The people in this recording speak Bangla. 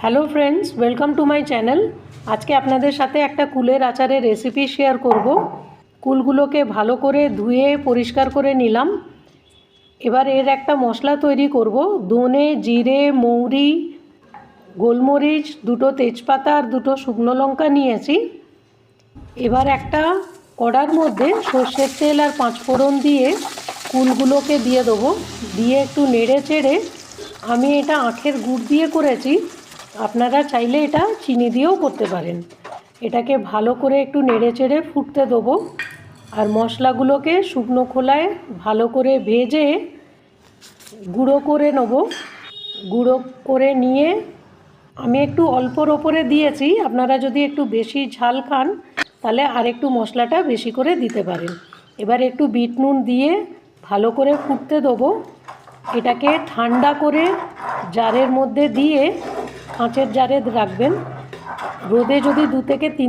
Hello friends, welcome to my channel. আজকে আপনাদের সাথে একটা কুলের আচারের রেসিপি শেয়ার করব। কুলগুলোকে ভালো করে ধুয়ে পরিষ্কার করে নিলাম। এবার এর একটা মশলা তৈরি করব। ধনে, জিরে, মৌরি, গোলমরিচ, দুটো তেজপাতা আর দুটো শুকনো লঙ্কা নিয়েছি। এবার একটা কড়ার মধ্যে সর্ষের তেল আর পাঁচফোড়ন দিয়ে কুলগুলোকে দিয়ে দেবো। দিয়ে একটু নেড়ে চেড়ে, আমি এটা আখের গুড় দিয়ে করেছি, আপনারা চাইলে এটা চিনি দিয়েও করতে পারেন। এটাকে ভালো করে একটু নেড়ে চেড়ে ফুটতে দেবো। আর মশলাগুলোকে শুকনো খোলায় ভালো করে ভেজে গুঁড়ো করে নেব। গুঁড়ো করে নিয়ে আমি একটু অল্পর ওপরে দিয়েছি, আপনারা যদি একটু বেশি ঝাল খান তাহলে আর একটু মশলাটা বেশি করে দিতে পারেন। এবার একটু বিট নুন দিয়ে ভালো করে ফুটতে দেবো। এটাকে ঠান্ডা করে জারের মধ্যে দিয়ে, কাঁচের জারে রাখবেন। রোদে যদি 2 থেকে 3